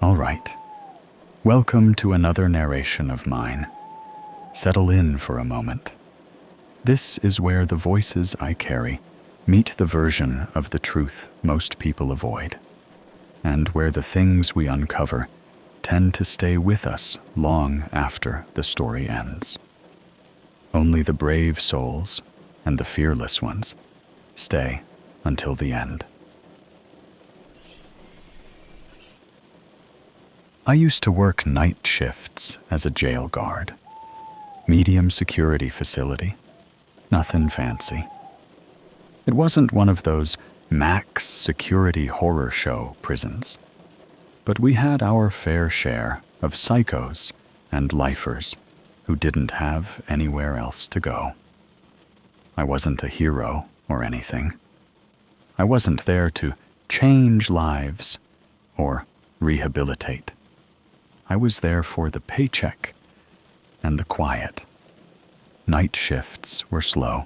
All right. Welcome to another narration of mine. Settle in for a moment. This is where the voices I carry meet the version of the truth most people avoid, and where the things we uncover tend to stay with us long after the story ends. Only the brave souls and the fearless ones stay until the end. I used to work night shifts as a jail guard. Medium security facility. Nothing fancy. It wasn't one of those max security horror show prisons, but we had our fair share of psychos and lifers who didn't have anywhere else to go. I wasn't a hero or anything. I wasn't there to change lives or rehabilitate. I was there for the paycheck and the quiet. Night shifts were slow.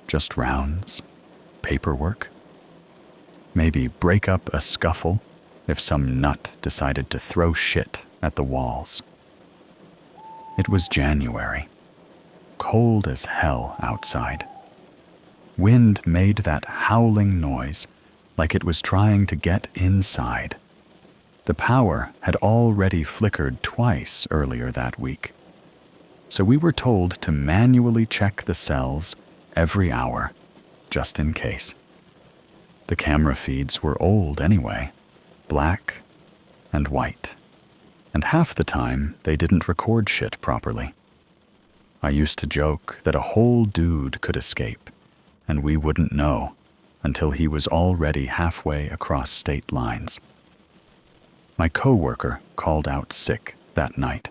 Just rounds, paperwork. Maybe break up a scuffle if some nut decided to throw shit at the walls. It was January. Cold as hell outside. Wind made that howling noise like it was trying to get inside. The power had already flickered twice earlier that week, so we were told to manually check the cells every hour, just in case. The camera feeds were old anyway, black and white, and half the time they didn't record shit properly. I used to joke that a whole dude could escape, and we wouldn't know until he was already halfway across state lines. My coworker called out sick that night,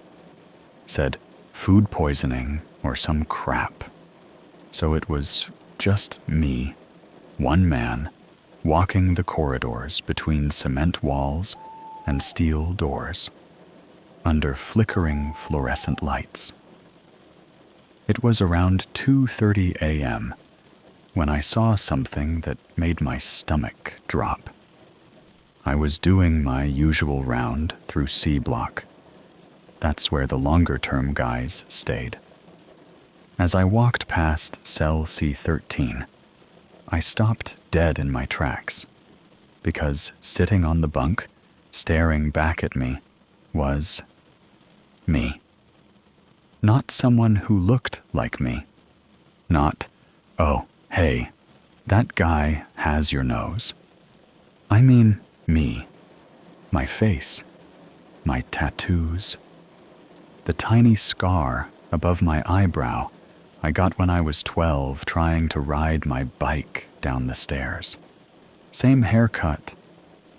said food poisoning or some crap. So it was just me, one man, walking the corridors between cement walls and steel doors, under flickering fluorescent lights. It was around 2:30 a.m. when I saw something that made my stomach drop. I was doing my usual round through C block. That's where the longer-term guys stayed. As I walked past cell C13, I stopped dead in my tracks, because sitting on the bunk, staring back at me, was me. Not someone who looked like me. Not, oh, hey, that guy has your nose. I mean, me, my face, my tattoos, the tiny scar above my eyebrow I got when I was 12 trying to ride my bike down the stairs. Same haircut,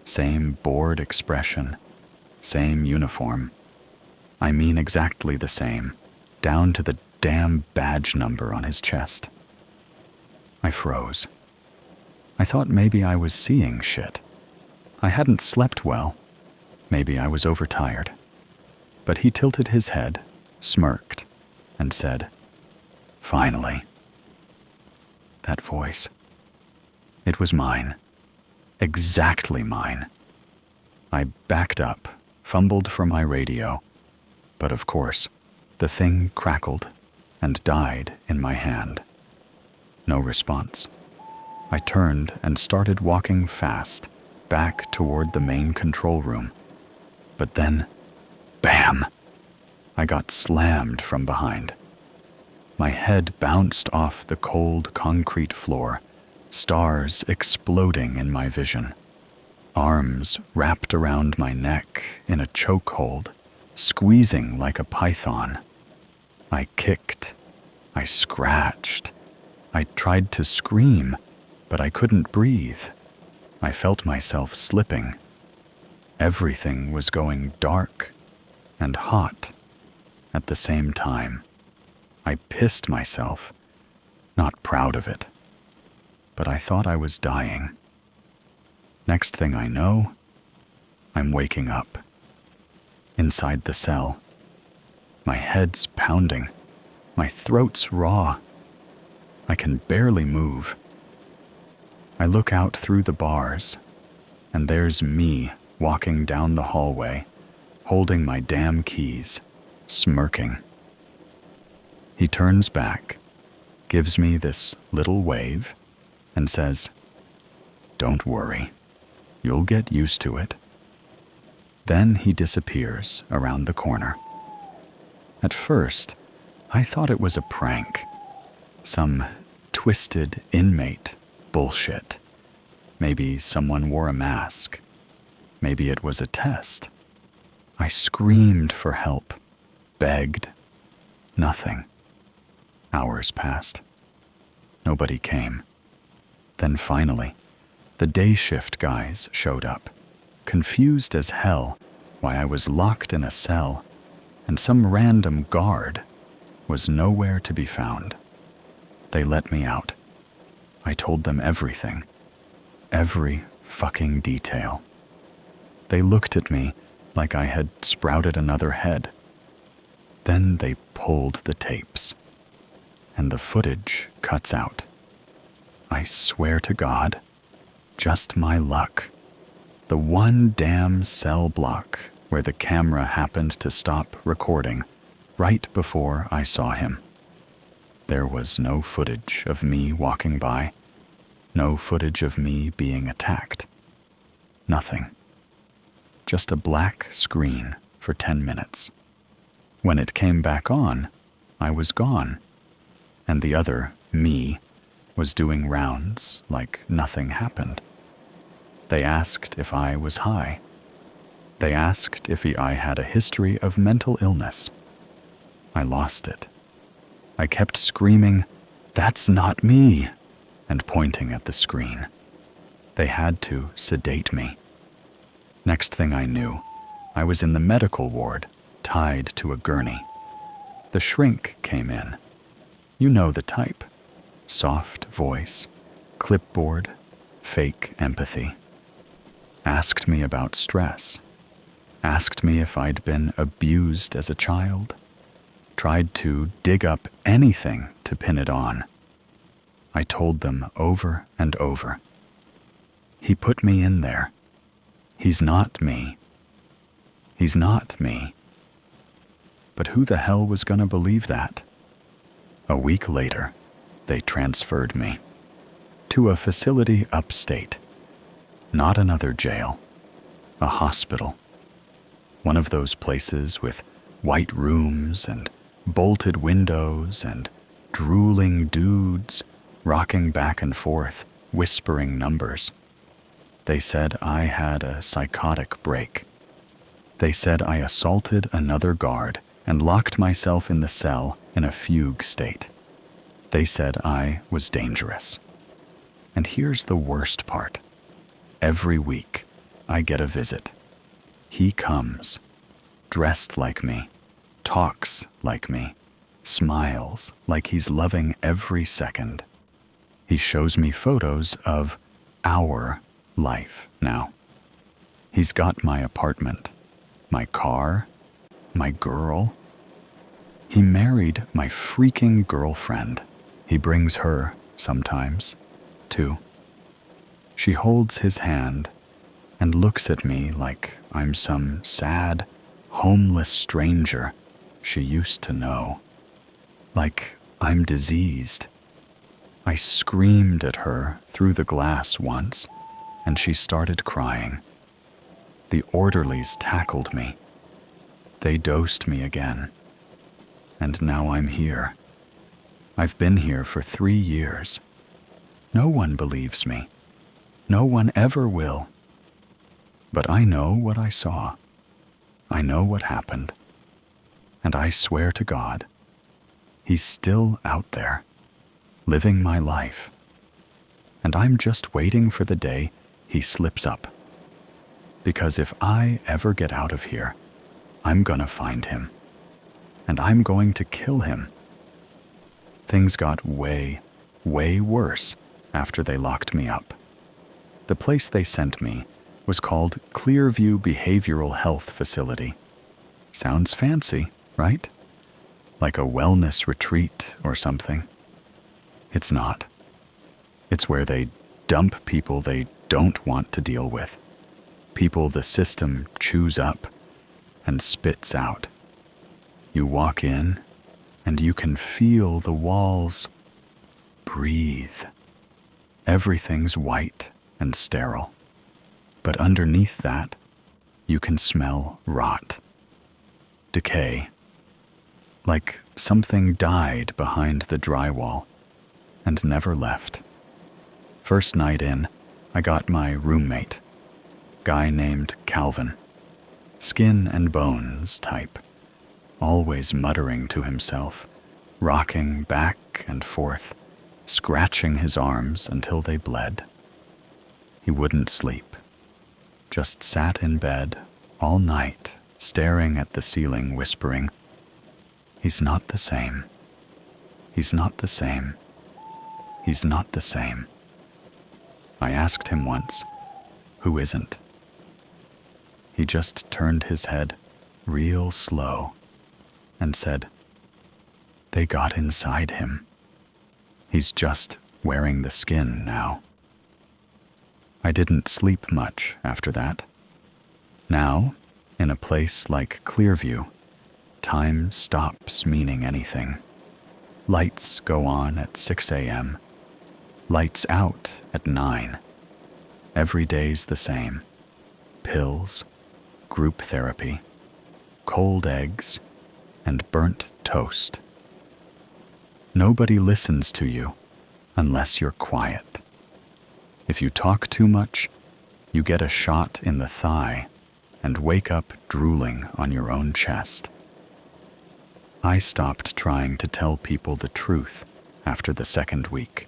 same bored expression, same uniform. I mean exactly the same, down to the damn badge number on his chest. I froze. I thought maybe I was seeing shit. I hadn't slept well. Maybe I was overtired. But he tilted his head, smirked, and said, "Finally." That voice. It was mine. Exactly mine. I backed up, fumbled for my radio, but of course, the thing crackled and died in my hand. No response. I turned and started walking fast, back toward the main control room. But then, bam! I got slammed from behind. My head bounced off the cold concrete floor, stars exploding in my vision. Arms wrapped around my neck in a chokehold, squeezing like a python. I kicked. I scratched. I tried to scream, but I couldn't breathe. I felt myself slipping. Everything was going dark and hot at the same time. I pissed myself, not proud of it, but I thought I was dying. Next thing I know, I'm waking up. Inside the cell. My head's pounding. My throat's raw. I can barely move. I look out through the bars, and there's me walking down the hallway, holding my damn keys, smirking. He turns back, gives me this little wave, and says, "Don't worry, you'll get used to it." Then he disappears around the corner. At first, I thought it was a prank, some twisted inmate bullshit. Maybe someone wore a mask. Maybe it was a test. I screamed for help, begged. Nothing. Hours passed. Nobody came. Then finally, the day shift guys showed up, confused as hell why I was locked in a cell, and some random guard was nowhere to be found. They let me out. I told them everything. Every fucking detail. They looked at me like I had sprouted another head. Then they pulled the tapes, and the footage cuts out. I swear to God, just my luck. The one damn cell block where the camera happened to stop recording right before I saw him. There was no footage of me walking by, no footage of me being attacked. Nothing. Just a black screen for 10 minutes. When it came back on, I was gone, and the other me was doing rounds like nothing happened. They asked if I was high. They asked if I had a history of mental illness. I lost it. I kept screaming, "That's not me," and pointing at the screen. They had to sedate me. Next thing I knew, I was in the medical ward, tied to a gurney. The shrink came in. You know the type. Soft voice, clipboard, fake empathy. Asked me about stress. Asked me if I'd been abused as a child. Tried to dig up anything to pin it on. I told them over and over. He put me in there. He's not me. He's not me. But who the hell was gonna believe that? A week later, they transferred me to a facility upstate. Not another jail, a hospital. One of those places with white rooms and bolted windows and drooling dudes rocking back and forth, whispering numbers. They said I had a psychotic break. They said I assaulted another guard and locked myself in the cell in a fugue state. They said I was dangerous. And here's the worst part. Every week, I get a visit. He comes, dressed like me, talks like me, smiles like he's loving every second. He shows me photos of our life now. He's got my apartment, my car, my girl. He married my freaking girlfriend. He brings her sometimes, too. She holds his hand and looks at me like I'm some sad, homeless stranger she used to know. Like I'm diseased. I screamed at her through the glass once, and she started crying. The orderlies tackled me. They dosed me again. And now I'm here. I've been here for 3 years. No one believes me. No one ever will. But I know what I saw. I know what happened. And I swear to God, he's still out there, living my life. And I'm just waiting for the day he slips up. Because if I ever get out of here, I'm gonna find him. And I'm going to kill him. Things got way, way worse after they locked me up. The place they sent me was called Clearview Behavioral Health Facility. Sounds fancy, right? Like a wellness retreat or something. It's not. It's where they dump people they don't want to deal with. people the system chews up and spits out. You walk in, and you can feel the walls breathe. Everything's white and sterile, but underneath that, you can smell rot, decay, like something died behind the drywall and never left. First night in, I got my roommate, guy named Calvin, skin and bones type, always muttering to himself, rocking back and forth, scratching his arms until they bled. He wouldn't sleep, just sat in bed all night, staring at the ceiling, whispering, "He's not the same. He's not the same. He's not the same." I asked him once, "Who isn't?" He just turned his head real slow and said, "They got inside him. He's just wearing the skin now." I didn't sleep much after that. Now, in a place like Clearview, time stops meaning anything. Lights go on at 6 a.m., lights out at 9. Every day's the same. Pills, group therapy, cold eggs, and burnt toast. Nobody listens to you unless you're quiet. If you talk too much, you get a shot in the thigh and wake up drooling on your own chest. I stopped trying to tell people the truth after the second week,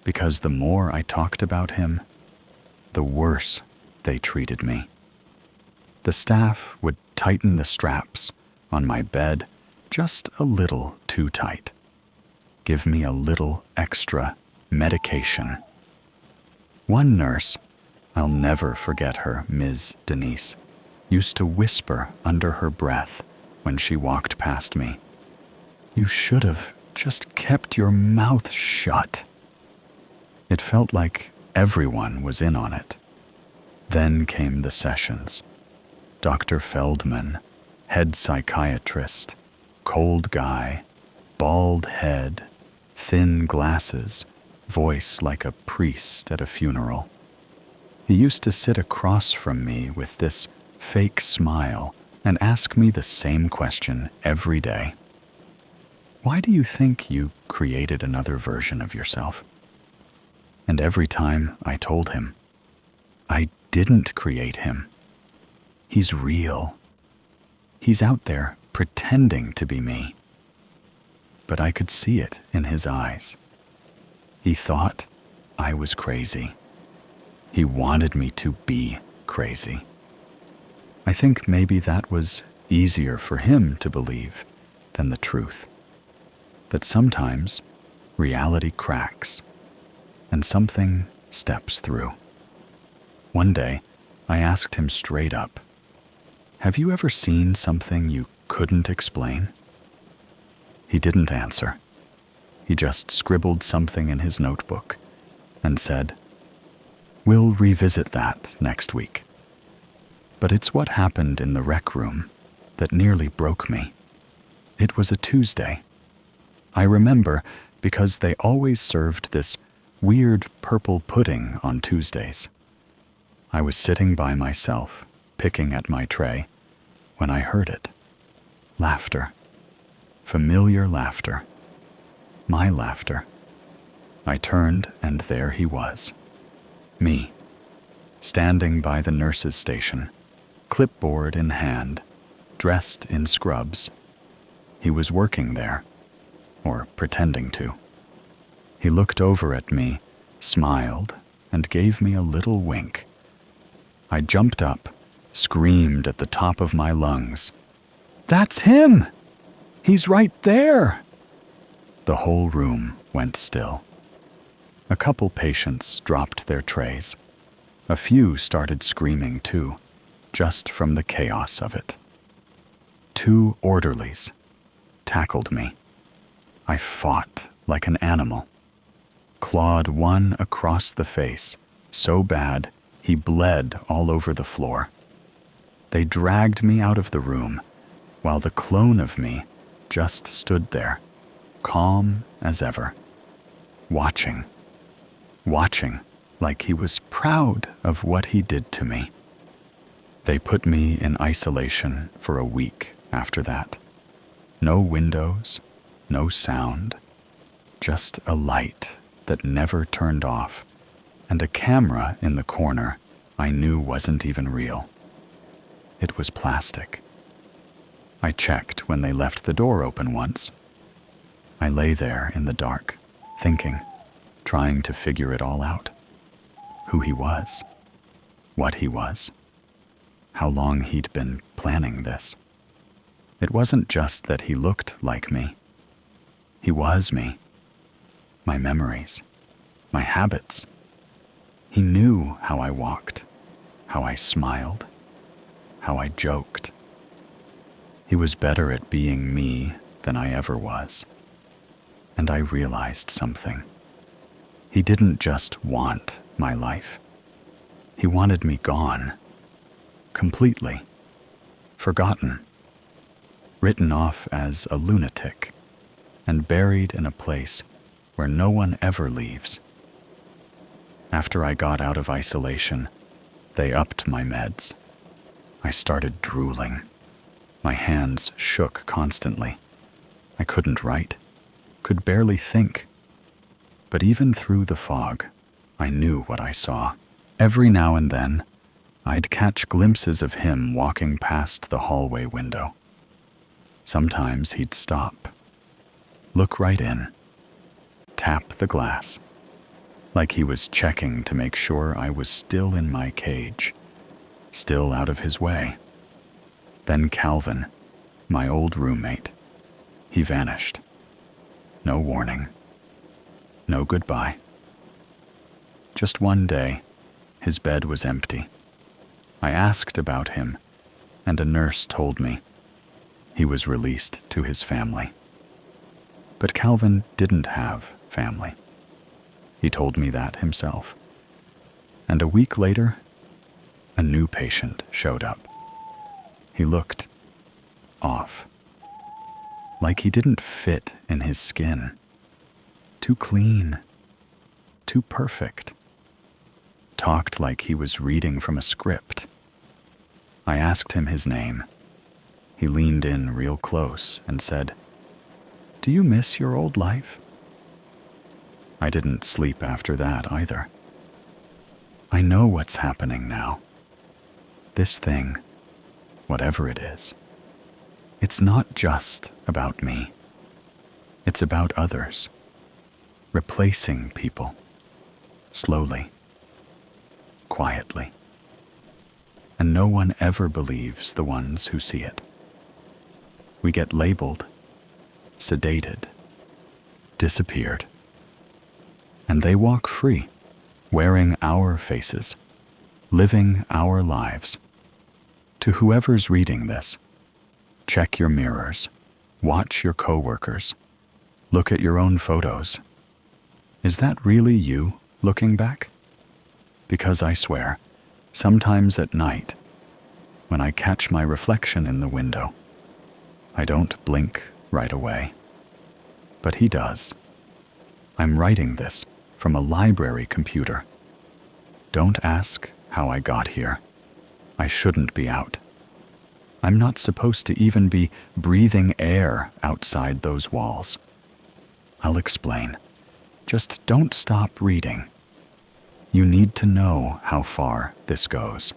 because the more I talked about him, the worse they treated me. The staff would tighten the straps on my bed just a little too tight, give me a little extra medication. One nurse, I'll never forget her, Ms. Denise, used to whisper under her breath when she walked past me, "You should have just kept your mouth shut." It felt like everyone was in on it. Then came the sessions. Dr. Feldman, head psychiatrist, cold guy, bald head, thin glasses, voice like a priest at a funeral. He used to sit across from me with this fake smile and ask me the same question every day. "Why do you think you created another version of yourself?" And every time I told him, I didn't create him. He's real. He's out there pretending to be me. But I could see it in his eyes. He thought I was crazy. He wanted me to be crazy. I think maybe that was easier for him to believe than the truth. That sometimes reality cracks and something steps through. One day, I asked him straight up, "Have you ever seen something you couldn't explain?" He didn't answer. He just scribbled something in his notebook and said, "We'll revisit that next week." But it's what happened in the rec room that nearly broke me. It was a Tuesday. I remember because they always served this weird purple pudding on Tuesdays. I was sitting by myself, picking at my tray, when I heard it. Laughter. Familiar laughter. My laughter. I turned, and there he was. Me. Standing by the nurse's station, clipboard in hand, dressed in scrubs. He was working there, or pretending to. He looked over at me, smiled, and gave me a little wink. I jumped up, screamed at the top of my lungs, "That's him! He's right there!" The whole room went still. A couple patients dropped their trays. A few started screaming too, just from the chaos of it. 2 orderlies tackled me. I fought like an animal, clawed one across the face so bad He bled all over the floor. They dragged me out of the room, while the clone of me just stood there, calm as ever, watching like he was proud of what he did to me. They put me in isolation for a week after that. No windows, no sound, just a light that never turned off, and a camera in the corner I knew wasn't even real. It was plastic. I checked when they left the door open once. I lay there in the dark, thinking, trying to figure it all out. Who he was, what he was, how long he'd been planning this. It wasn't just that he looked like me. He was me. My memories, my habits. He knew how I walked, how I smiled, how I joked. He was better at being me than I ever was. And I realized something. He didn't just want my life. He wanted me gone. Completely. Forgotten. Written off as a lunatic and buried in a place where no one ever leaves. After I got out of isolation, they upped my meds. I started drooling. My hands shook constantly. I couldn't write, could barely think. But even through the fog, I knew what I saw. Every now and then, I'd catch glimpses of him walking past the hallway window. Sometimes he'd stop, look right in, tap the glass, like he was checking to make sure I was still in my cage, still out of his way. Then Calvin, my old roommate, he vanished. No warning, no goodbye. Just one day, his bed was empty. I asked about him, and a nurse told me he was released to his family. But Calvin didn't have family. He told me that himself. And a week later, a new patient showed up. He looked off, like he didn't fit in his skin. Too clean, too perfect. Talked like he was reading from a script. I asked him his name. He leaned in real close and said, "Do you miss your old life?" I didn't sleep after that either. I know what's happening now. This thing, whatever it is, it's not just about me. It's about others. Replacing people. Slowly. Quietly. And no one ever believes the ones who see it. We get labeled, sedated, disappeared. And they walk free, wearing our faces, living our lives. To whoever's reading this, check your mirrors, watch your coworkers, look at your own photos. Is that really you looking back? Because I swear, sometimes at night, when I catch my reflection in the window, I don't blink right away. But he does. I'm writing this from a library computer. Don't ask how I got here. I shouldn't be out. I'm not supposed to even be breathing air outside those walls. I'll explain. Just don't stop reading. You need to know how far this goes,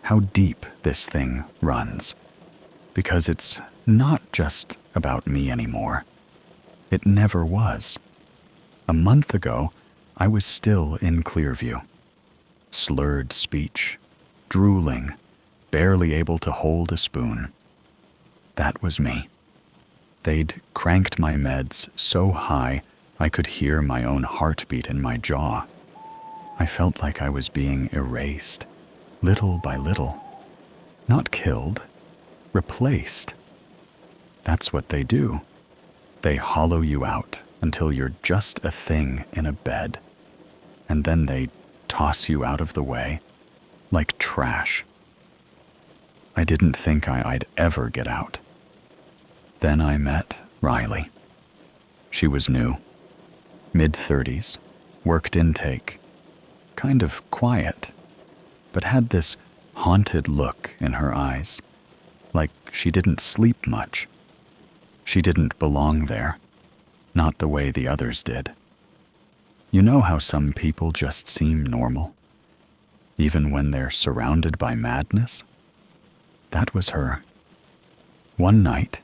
how deep this thing runs, because it's not just about me anymore. It never was. A month ago, I was still in Clearview. Slurred speech, drooling, barely able to hold a spoon. That was me. They'd cranked my meds so high I could hear my own heartbeat in my jaw. I felt like I was being erased, little by little. Not killed, replaced. That's what they do. They hollow you out until you're just a thing in a bed. And then they toss you out of the way like trash. I didn't think I'd ever get out. Then I met Riley. She was new, mid-30s, worked intake, kind of quiet, but had this haunted look in her eyes, like she didn't sleep much. She didn't belong there, not the way the others did. You know how some people just seem normal, even when they're surrounded by madness? That was her. One night,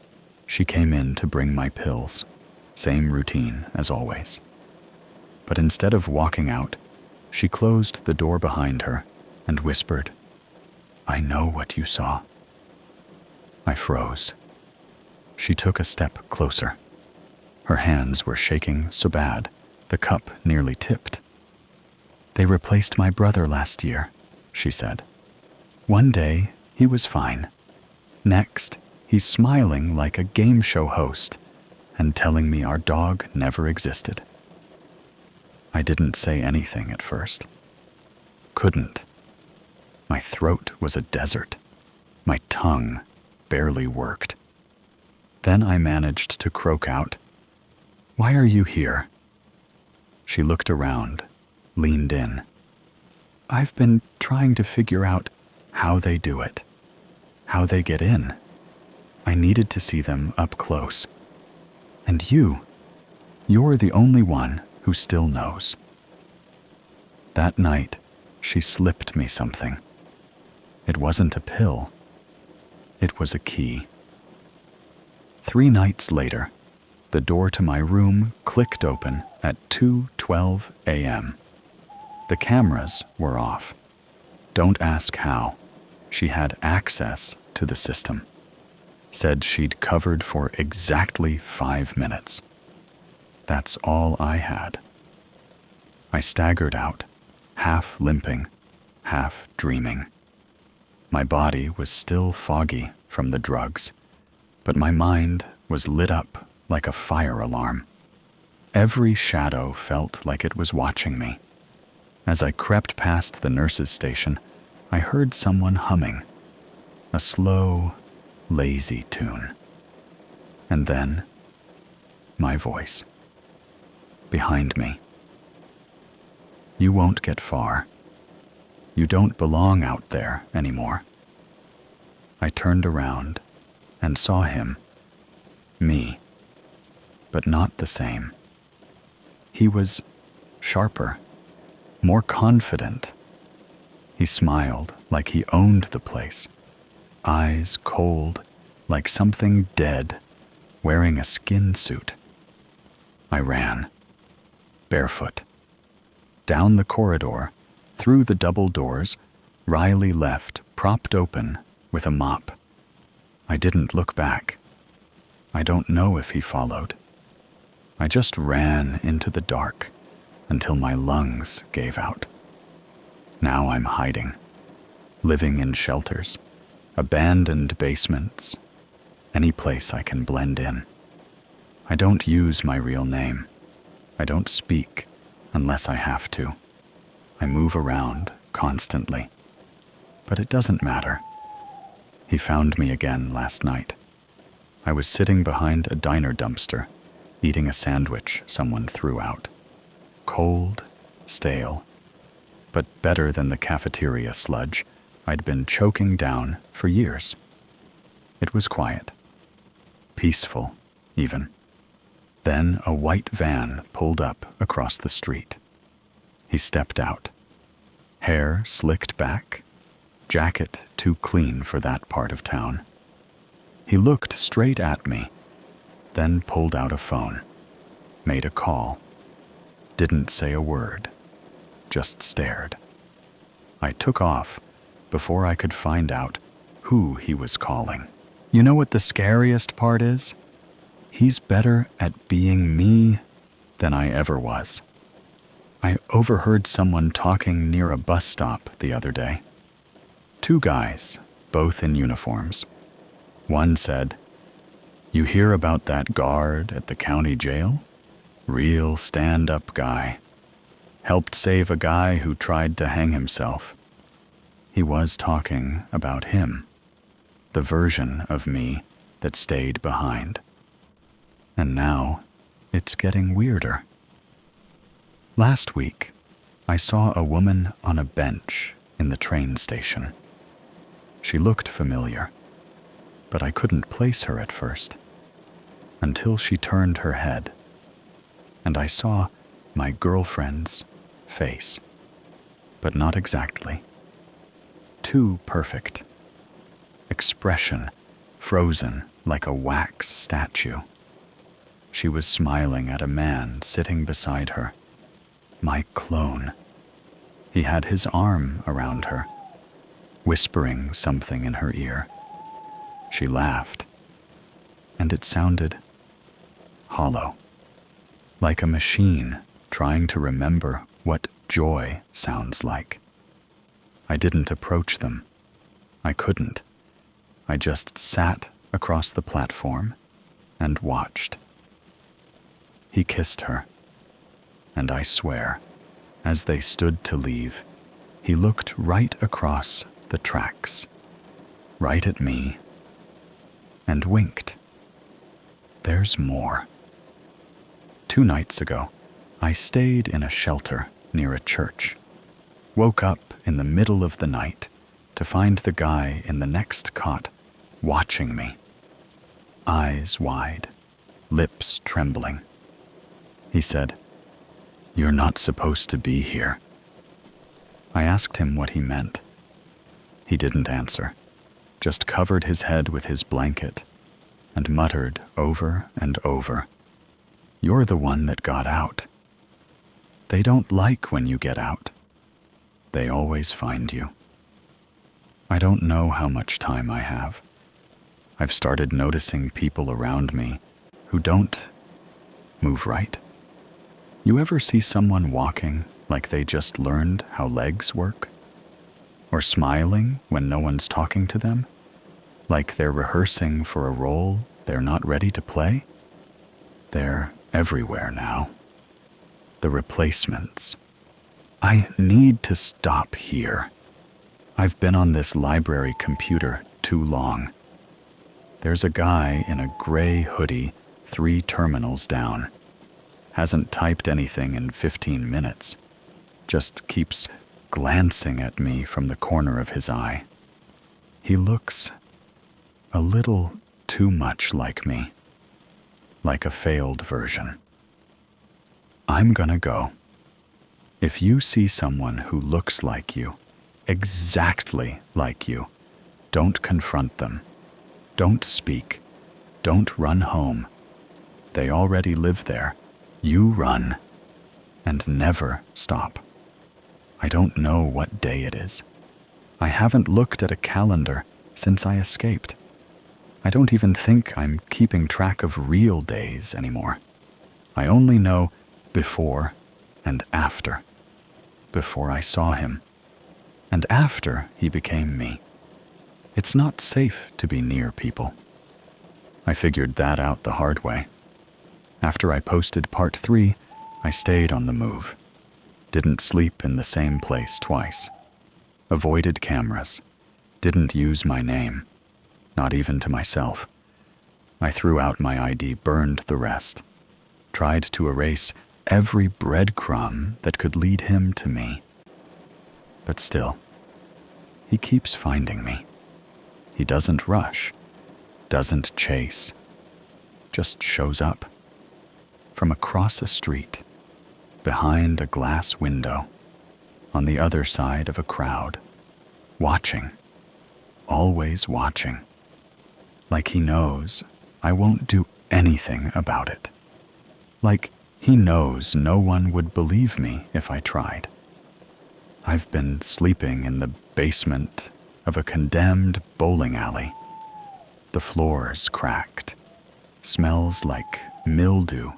she came in to bring my pills, same routine as always. But instead of walking out, she closed the door behind her and whispered, "I know what you saw." I froze. She took a step closer. Her hands were shaking so bad, the cup nearly tipped. "They replaced my brother last year," she said. "One day, he was fine. Next, he's smiling like a game show host and telling me our dog never existed." I didn't say anything at first. Couldn't. My throat was a desert. My tongue barely worked. Then I managed to croak out, "Why are you here?" She looked around, leaned in. "I've been trying to figure out how they do it, how they get in. I needed to see them up close. And you're the only one who still knows." That night, she slipped me something. It wasn't a pill. It was a key. 3 nights later, the door to my room clicked open at 2:12 a.m. The cameras were off. Don't ask how. She had access to the system. Said she'd covered for exactly 5 minutes. That's all I had. I staggered out, half limping, half dreaming. My body was still foggy from the drugs, but my mind was lit up like a fire alarm. Every shadow felt like it was watching me. As I crept past the nurse's station, I heard someone humming, a slow, lazy tune. And then, my voice. Behind me. "You won't get far. You don't belong out there anymore." I turned around and saw him. Me. But not the same. He was sharper, more confident. He smiled like he owned the place. Eyes cold, like something dead, wearing a skin suit. I ran, barefoot. Down the corridor, through the double doors, Riley left, propped open, with a mop. I didn't look back. I don't know if he followed. I just ran into the dark until my lungs gave out. Now I'm hiding, living in shelters, abandoned basements, any place I can blend in. I don't use my real name. I don't speak unless I have to. I move around constantly. But it doesn't matter. He found me again last night. I was sitting behind a diner dumpster, eating a sandwich someone threw out. Cold, stale, but better than the cafeteria sludge I'd been choking down for years. It was quiet. Peaceful, even. Then a white van pulled up across the street. He stepped out. Hair slicked back, jacket too clean for that part of town. He looked straight at me, then pulled out a phone, made a call. Didn't say a word, just stared. I took off before I could find out who he was calling. You know what the scariest part is? He's better at being me than I ever was. I overheard someone talking near a bus stop the other day. 2 guys, both in uniforms. One said, "You hear about that guard at the county jail? Real stand-up guy. Helped save a guy who tried to hang himself." He was talking about him, the version of me that stayed behind. And now, it's getting weirder. Last week, I saw a woman on a bench in the train station. She looked familiar, but I couldn't place her at first, until she turned her head, and I saw my girlfriend's face, but not exactly. Too perfect. Expression frozen like a wax statue. She was smiling at a man sitting beside her, my clone. He had his arm around her, whispering something in her ear. She laughed, and it sounded hollow, like a machine trying to remember what joy sounds like. I didn't approach them. I couldn't. I just sat across the platform and watched. He kissed her, and I swear, as they stood to leave, he looked right across the tracks, right at me, and winked. There's more. 2 nights ago, I stayed in a shelter near a church. Woke up in the middle of the night to find the guy in the next cot watching me, eyes wide, lips trembling. He said, "You're not supposed to be here." I asked him what he meant. He didn't answer, just covered his head with his blanket and muttered over and over, "You're the one that got out. They don't like when you get out. They always find you." I don't know how much time I have. I've started noticing people around me who don't move right. You ever see someone walking like they just learned how legs work? Or smiling when no one's talking to them? Like they're rehearsing for a role they're not ready to play? They're everywhere now. The replacements. I need to stop here. I've been on this library computer too long. There's a guy in a gray hoodie 3 terminals down. Hasn't typed anything in 15 minutes. Just keeps glancing at me from the corner of his eye. He looks a little too much like me. Like a failed version. I'm gonna go. If you see someone who looks like you, exactly like you, don't confront them. Don't speak. Don't run home. They already live there. You run. And never stop. I don't know what day it is. I haven't looked at a calendar since I escaped. I don't even think I'm keeping track of real days anymore. I only know before and after. Before I saw him, and after he became me. It's not safe to be near people. I figured that out the hard way. After I posted part 3, I stayed on the move. Didn't sleep in the same place twice. Avoided cameras. Didn't use my name. Not even to myself. I threw out my ID, burned the rest. Tried to erase every breadcrumb that could lead him to me. But still, he keeps finding me. He doesn't rush, doesn't chase, just shows up. From across a street, behind a glass window, on the other side of a crowd, watching, always watching. Like he knows I won't do anything about it. Like he knows no one would believe me if I tried. I've been sleeping in the basement of a condemned bowling alley. The floor's cracked. Smells like mildew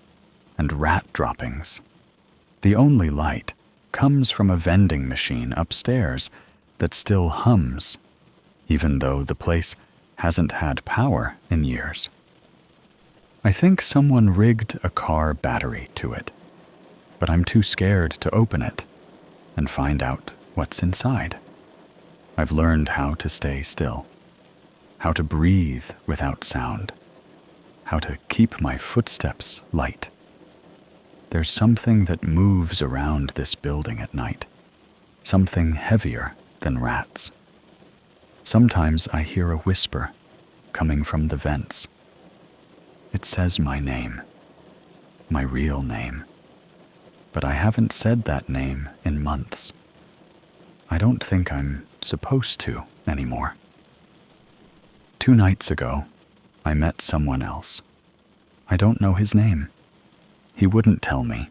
and rat droppings. The only light comes from a vending machine upstairs that still hums, even though the place hasn't had power in years. I think someone rigged a car battery to it, but I'm too scared to open it and find out what's inside. I've learned how to stay still, how to breathe without sound, how to keep my footsteps light. There's something that moves around this building at night, something heavier than rats. Sometimes I hear a whisper coming from the vents. It says my name, my real name, but I haven't said that name in months. I don't think I'm supposed to anymore. 2 nights ago, I met someone else. I don't know his name. He wouldn't tell me.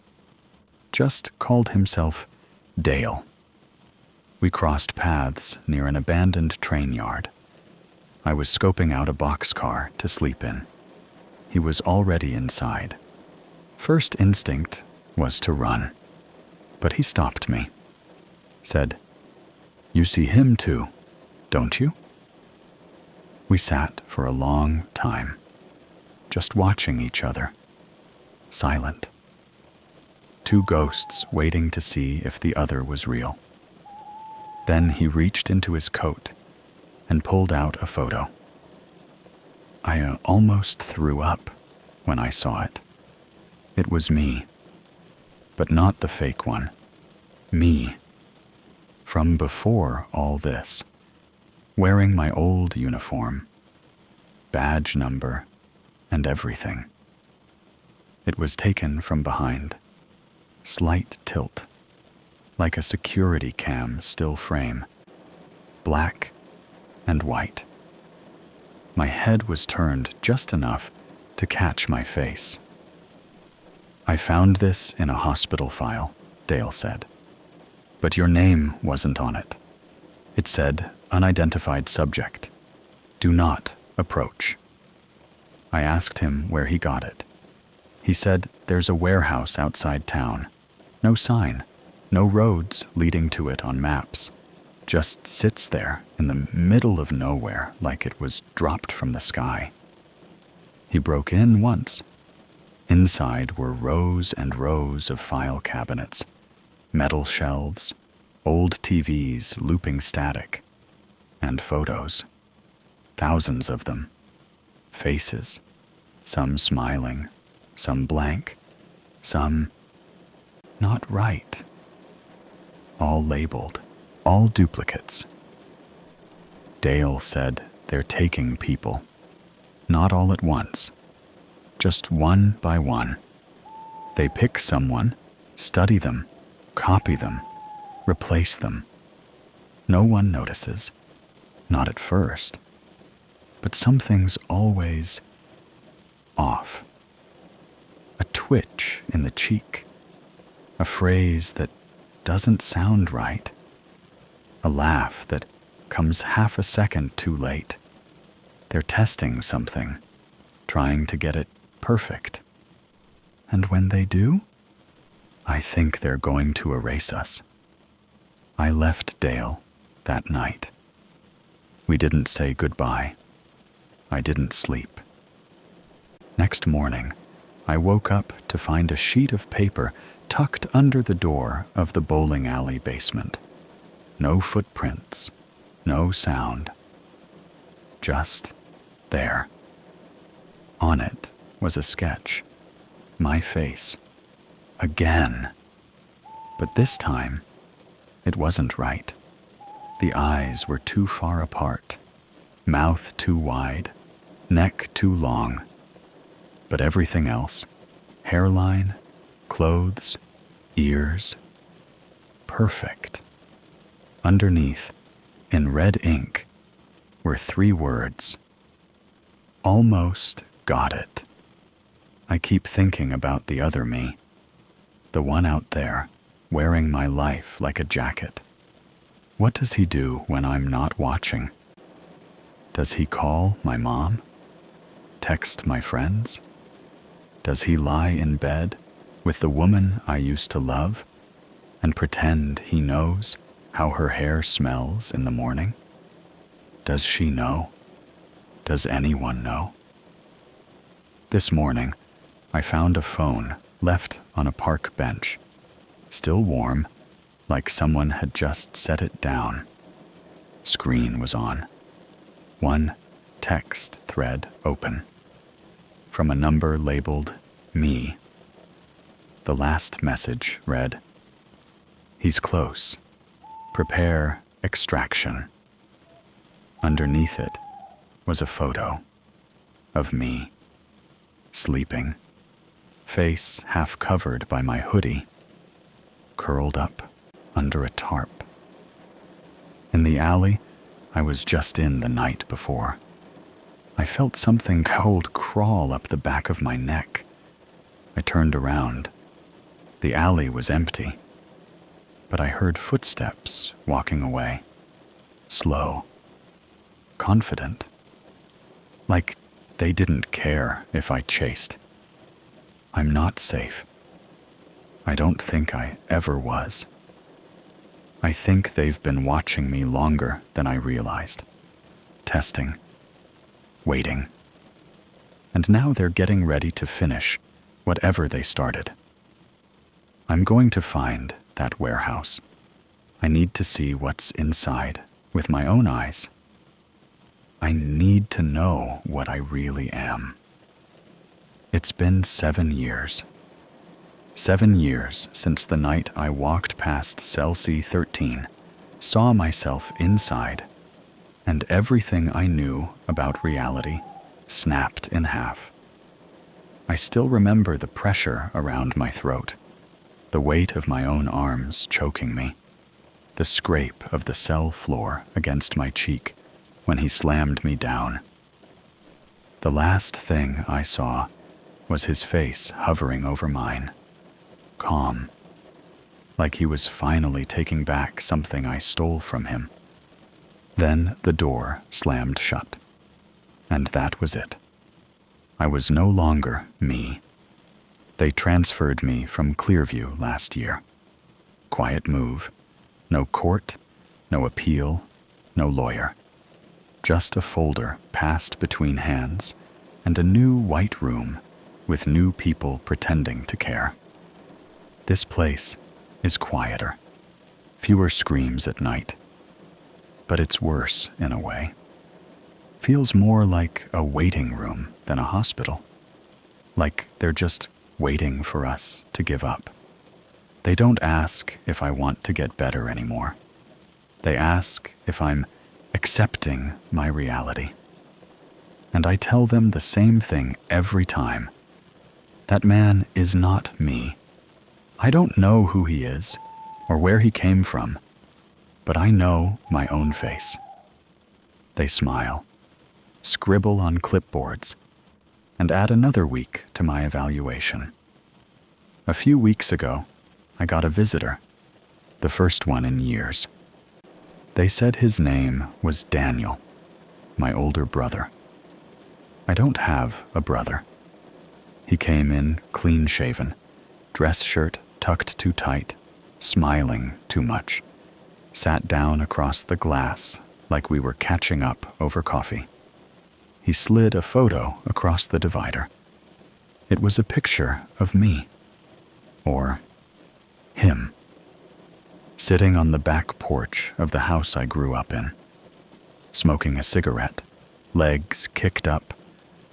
Just called himself Dale. We crossed paths near an abandoned train yard. I was scoping out a boxcar to sleep in. He was already inside. First instinct was to run, but he stopped me. Said, "You see him too, don't you?" We sat for a long time, just watching each other, silent. 2 ghosts waiting to see if the other was real. Then he reached into his coat and pulled out a photo. I almost threw up when I saw it. It was me, but not the fake one. Me, from before all this, wearing my old uniform, badge number, and everything. It was taken from behind, slight tilt, like a security cam still frame, black and white. My head was turned just enough to catch my face. "I found this in a hospital file," Dale said. "But your name wasn't on it. It said, unidentified subject. Do not approach." I asked him where he got it. He said there's a warehouse outside town. No sign, no roads leading to it on maps. Just sits there in the middle of nowhere like it was dropped from the sky. He broke in once. Inside were rows and rows of file cabinets, metal shelves, old TVs looping static, and photos. Thousands of them. Faces, some smiling, some blank, some not right. All labeled, all duplicates. Dale said they're taking people, not all at once, just one by one. They pick someone, study them, copy them, replace them. No one notices, not at first, but something's always off. A twitch in the cheek, a phrase that doesn't sound right, a laugh that comes half a second too late. They're testing something, trying to get it perfect. And when they do, I think they're going to erase us. I left Dale that night. We didn't say goodbye. I didn't sleep. Next morning, I woke up to find a sheet of paper tucked under the door of the bowling alley basement. No footprints, no sound. Just there. On it was a sketch. My face. Again. But this time, it wasn't right. The eyes were too far apart, mouth too wide, neck too long. But everything else, hairline, clothes, ears, perfect. Underneath, in red ink, were 3 words. Almost got it. I keep thinking about the other me, the one out there, wearing my life like a jacket. What does he do when I'm not watching? Does he call my mom? Text my friends? Does he lie in bed with the woman I used to love and pretend he knows how her hair smells in the morning? Does she know? Does anyone know? This morning, I found a phone left on a park bench, still warm, like someone had just set it down. screen was on. One text thread open. From a number labeled me. The last message read, "He's close. Prepare extraction." Underneath it was a photo of me, sleeping, face half covered by my hoodie, curled up under a tarp. In the alley I was just in the night before, I felt something cold crawl up the back of my neck. I turned around. The alley was empty, but I heard footsteps walking away, slow, confident, like they didn't care if I chased. I'm not safe. I don't think I ever was. I think they've been watching me longer than I realized, testing, waiting. And now they're getting ready to finish whatever they started. I'm going to find that warehouse. I need to see what's inside with my own eyes. I need to know what I really am. It's been 7 years. 7 years since the night I walked past cell C13, saw myself inside, and everything I knew about reality snapped in half. I still remember the pressure around my throat, the weight of my own arms choking me, the scrape of the cell floor against my cheek when he slammed me down. The last thing I saw was his face hovering over mine, calm, like he was finally taking back something I stole from him. Then the door slammed shut, and that was it. I was no longer me. They transferred me from Clearview last year. Quiet move. No court, no appeal, no lawyer. Just a folder passed between hands and a new white room with new people pretending to care. This place is quieter, fewer screams at night. But it's worse in a way. Feels more like a waiting room than a hospital. Like they're just waiting for us to give up. They don't ask if I want to get better anymore. They ask if I'm accepting my reality. And I tell them the same thing every time. That man is not me. I don't know who he is or where he came from, but I know my own face. They smile, scribble on clipboards, and add another week to my evaluation. A few weeks ago, I got a visitor, the first one in years. They said his name was Daniel, my older brother. I don't have a brother. He came in clean-shaven, dress shirt tucked too tight, smiling too much, sat down across the glass like we were catching up over coffee. He slid a photo across the divider. It was a picture of me, or him, sitting on the back porch of the house I grew up in, smoking a cigarette, legs kicked up,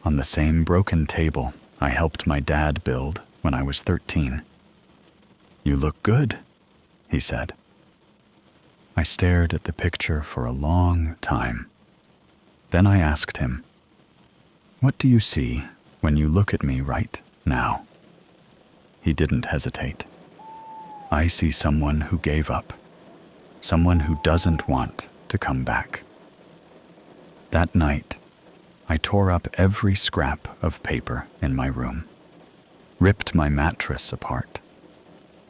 on the same broken table I helped my dad build when I was 13. "You look good," he said. I stared at the picture for a long time. Then I asked him, "What do you see when you look at me right now?" He didn't hesitate. "I see someone who gave up, someone who doesn't want to come back." That night, I tore up every scrap of paper in my room, ripped my mattress apart,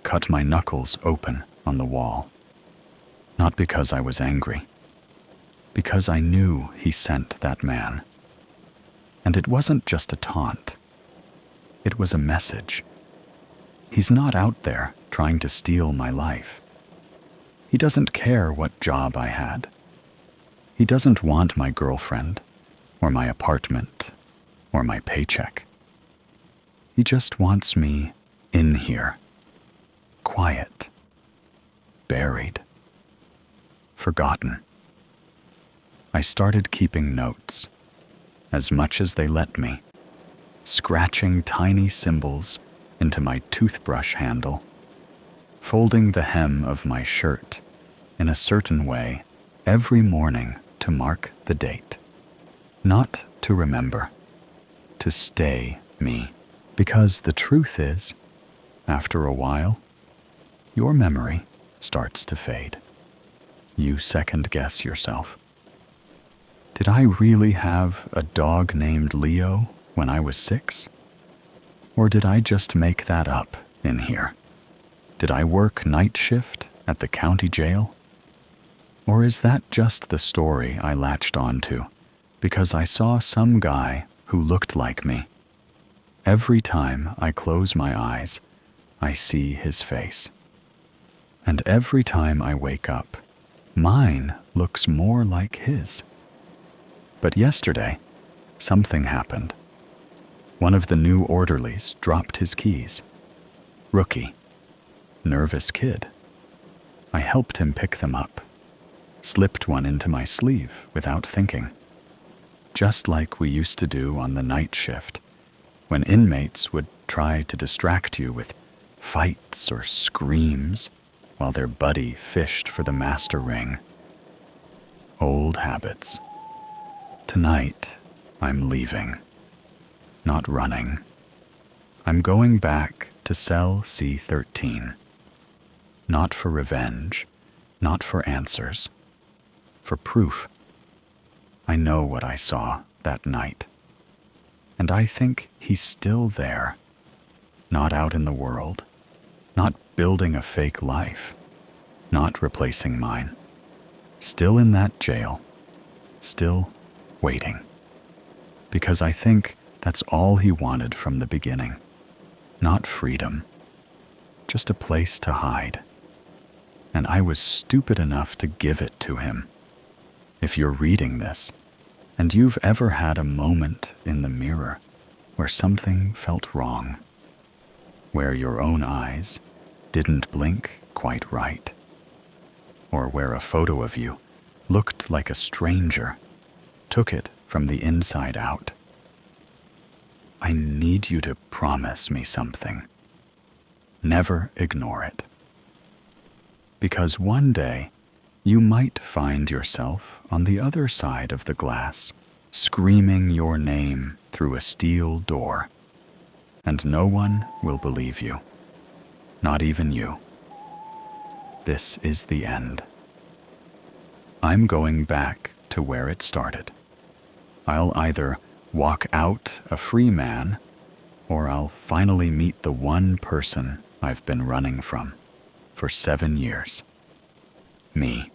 cut my knuckles open on the wall. Not because I was angry, because I knew he sent that man. And it wasn't just a taunt. It was a message. He's not out there trying to steal my life. He doesn't care what job I had. He doesn't want my girlfriend, or my apartment, or my paycheck. He just wants me in here, quiet, buried, forgotten. I started keeping notes, as much as they let me, scratching tiny symbols into my toothbrush handle, folding the hem of my shirt in a certain way every morning to mark the date. Not to remember, to stay me. Because the truth is, after a while, your memory starts to fade. You second-guess yourself. Did I really have a dog named Leo when I was 6? Or did I just make that up in here? Did I work night shift at the county jail? Or is that just the story I latched onto because I saw some guy who looked like me? Every time I close my eyes, I see his face. And every time I wake up, mine looks more like his. But yesterday, something happened. One of the new orderlies dropped his keys. Rookie. Nervous kid. I helped him pick them up. Slipped one into my sleeve without thinking. Just like we used to do on the night shift, when inmates would try to distract you with fights or screams while their buddy fished for the master ring. Old habits. Tonight, I'm leaving. Not running. I'm going back to cell C13. Not for revenge, not for answers, for proof. I know what I saw that night. And I think he's still there, not out in the world, not building a fake life, not replacing mine. Still in that jail, still waiting. Because I think that's all he wanted from the beginning. Not freedom, just a place to hide. And I was stupid enough to give it to him. If you're reading this, and you've ever had a moment in the mirror where something felt wrong, where your own eyes didn't blink quite right, or where a photo of you looked like a stranger, took it from the inside out, I need you to promise me something. Never ignore it. Because one day, you might find yourself on the other side of the glass, screaming your name through a steel door, and no one will believe you, not even you. This is the end. I'm going back to where it started. I'll either walk out a free man, or I'll finally meet the one person I've been running from for 7 years. Me.